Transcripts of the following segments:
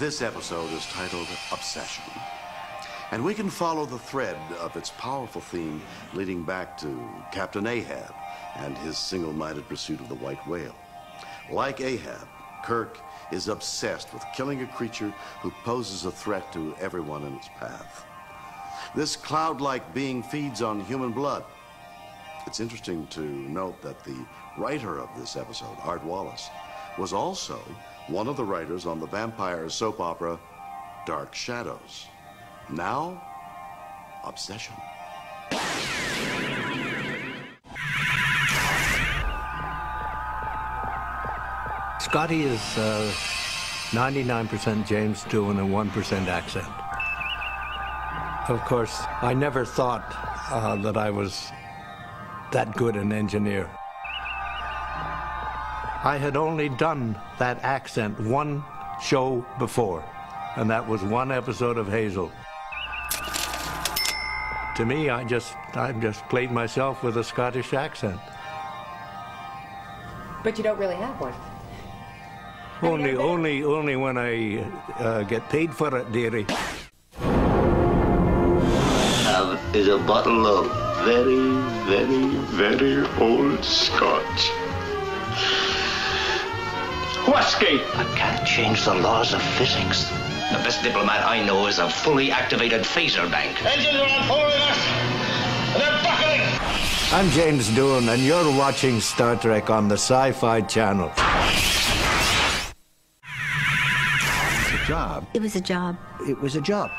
This episode is titled Obsession, and we can follow the thread of its powerful theme leading back to Captain Ahab and his single-minded pursuit of the white whale. Like Ahab, Kirk is obsessed with killing a creature who poses a threat to everyone in its path. This cloud-like being feeds on human blood. It's interesting to note that the writer of this episode, Art Wallace, was also one of the writers on the vampire soap opera Dark Shadows. Now, Obsession. Scotty is 99% James Doohan and 1% accent. Of course, I never thought that I was that good an engineer. I had only done that accent one show before, and that was one episode of Hazel. To me, I just played myself with a Scottish accent. But you don't really have one. Only when I get paid for it, dearie. Is a bottle of very, very, very old Scotch. Whiskey! I can't change the laws of physics. The best diplomat I know is a fully activated phaser bank. Engines are on following us, and they're buckling! I'm James Doohan, and you're watching Star Trek on the Sci-Fi Channel. It's a job. It was a job. It was a job.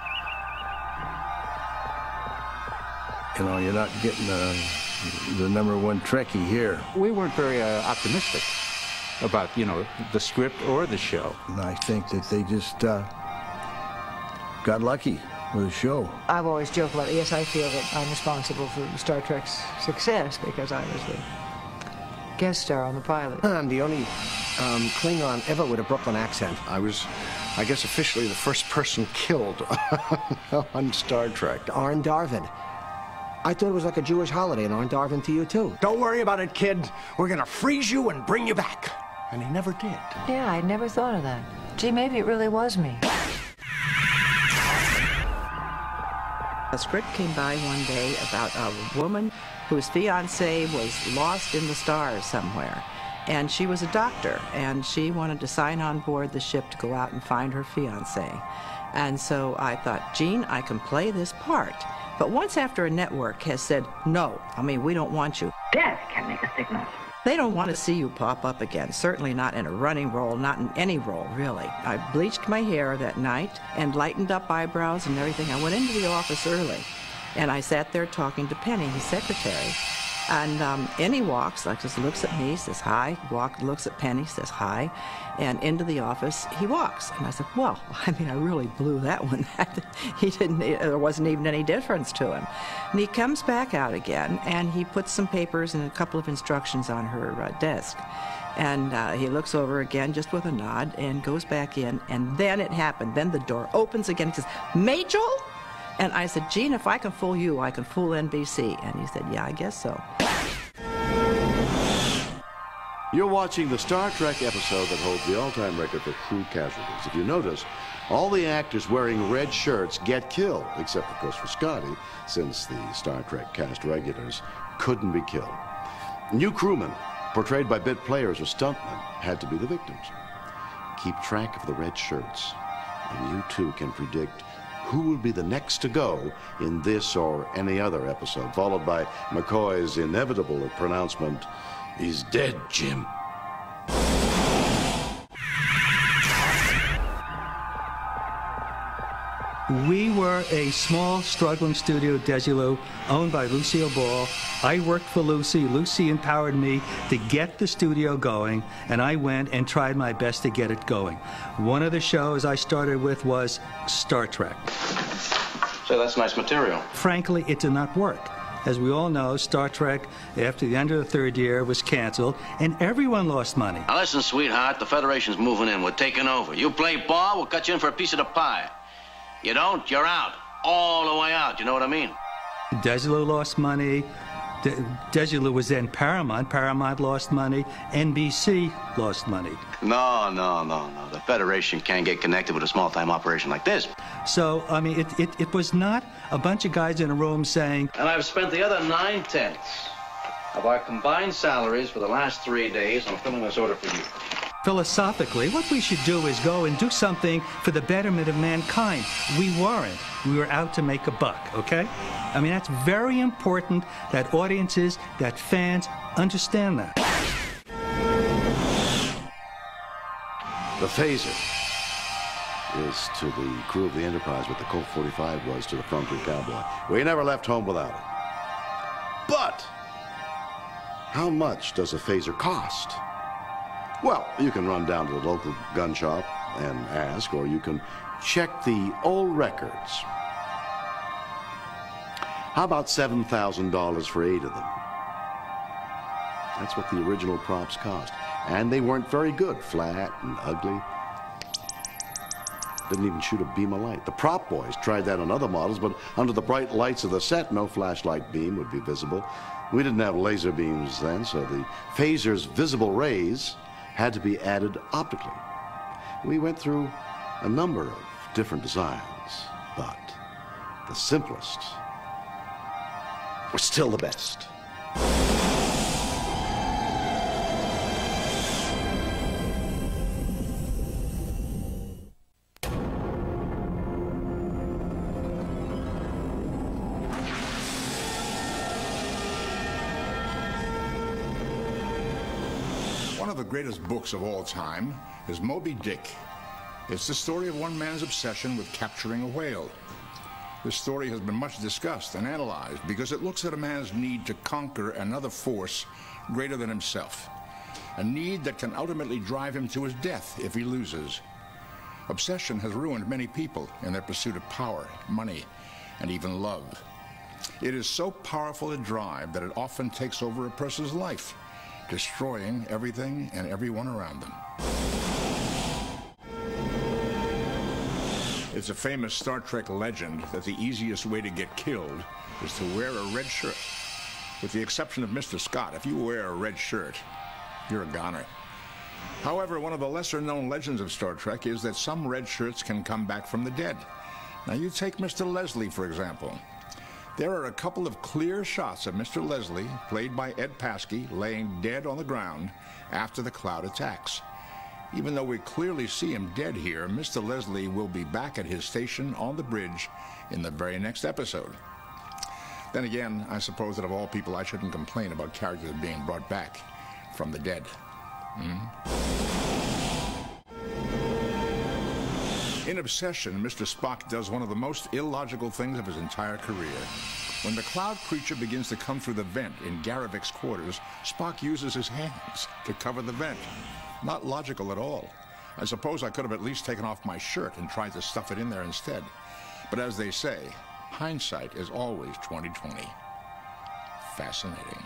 You know, you're not getting the #1 Trekkie here. We weren't very optimistic about, you know, the script or the show. And I think that they just got lucky with the show. I've always joked about it. Yes, I feel that I'm responsible for Star Trek's success because I was the guest star on the pilot. I'm the only Klingon ever with a Brooklyn accent. I was, I guess, officially the first person killed on Star Trek. Arn Darvin. I thought it was like a Jewish holiday, and Arn Darvin to you, too. Don't worry about it, kid. We're gonna freeze you and bring you back. And he never did. Yeah, I never thought of that. Gee, maybe it really was me. A script came by one day about a woman whose fiancé was lost in the stars somewhere. And she was a doctor, and she wanted to sign on board the ship to go out and find her fiancé. And so I thought, Gene, I can play this part. But once after a network has said, no, I mean, we don't want you, Death can make a signal. they don't want to see you pop up again, certainly not in a running role, not in any role, really. I bleached my hair that night and lightened up eyebrows and everything. I went into the office early, and I sat there talking to Penny, his secretary. And in he walks, like just looks at me, says hi, looks at Penny, says hi, and into the office he walks. And I said, well, I mean, I really blew that one. There wasn't even any difference to him. And he comes back out again, and he puts some papers and a couple of instructions on her desk. And he looks over again, just with a nod, and goes back in, and then it happened. Then the door opens again. He says, Majel? And I said, Gene, if I can fool you, I can fool NBC. And he said, yeah, I guess so. You're watching the Star Trek episode that holds the all-time record for crew casualties. If you notice, all the actors wearing red shirts get killed, except, of course, for Scotty, since the Star Trek cast regulars couldn't be killed. New crewmen, portrayed by bit players or stuntmen, had to be the victims. Keep track of the red shirts, and you too can predict who will be the next to go in this or any other episode, followed by McCoy's inevitable pronouncement, "He's dead, Jim." We were a small, struggling studio, Desilu, owned by Lucille Ball. I worked for Lucy. Lucy empowered me to get the studio going, and I went and tried my best to get it going. One of the shows I started with was Star Trek. So that's nice material. Frankly, it did not work. As we all know, Star Trek, after the end of the third year, was canceled, and everyone lost money. Now listen, sweetheart, the Federation's moving in. We're taking over. You play ball, we'll cut you in for a piece of the pie. You don't, you're out. All the way out, you know what I mean? Desilu lost money. Desilu was then Paramount. Paramount lost money. NBC lost money. No. The Federation can't get connected with a small-time operation like this. So, I mean, it was not a bunch of guys in a room saying... And I've spent the other 9/10 of our combined salaries for the last 3 days on filling this order for you. Philosophically, what we should do is go and do something for the betterment of mankind. We weren't. We were out to make a buck, okay? I mean, that's very important that audiences, that fans understand that. The phaser is to the crew of the Enterprise what the Colt 45 was to the frontier cowboy. We never left home without it. But how much does a phaser cost? Well, you can run down to the local gun shop and ask, or you can check the old records. How about $7,000 for 8 of them? That's what the original props cost. And they weren't very good, flat and ugly. Didn't even shoot a beam of light. The prop boys tried that on other models, but under the bright lights of the set, no flashlight beam would be visible. We didn't have laser beams then, so the phaser's visible rays had to be added optically. We went through a number of different designs, but the simplest was still the best. One of the greatest books of all time is Moby Dick. It's the story of one man's obsession with capturing a whale. This story has been much discussed and analyzed because it looks at a man's need to conquer another force greater than himself, a need that can ultimately drive him to his death if he loses. Obsession has ruined many people in their pursuit of power, money, and even love. It is so powerful a drive that it often takes over a person's life, destroying everything and everyone around them. It's a famous Star Trek legend that the easiest way to get killed is to wear a red shirt. With the exception of Mr. Scott, if you wear a red shirt, you're a goner. However, one of the lesser-known legends of Star Trek is that some red shirts can come back from the dead. Now, you take Mr. Leslie, for example. There are a couple of clear shots of Mr. Leslie, played by Ed Paskey, laying dead on the ground after the cloud attacks. Even though we clearly see him dead here, Mr. Leslie will be back at his station on the bridge in the very next episode. Then again, I suppose that of all people, I shouldn't complain about characters being brought back from the dead. In Obsession, Mr. Spock does one of the most illogical things of his entire career. When the cloud creature begins to come through the vent in Garavik's quarters, Spock uses his hands to cover the vent. Not logical at all. I suppose I could have at least taken off my shirt and tried to stuff it in there instead. But as they say, hindsight is always 20/20. Fascinating.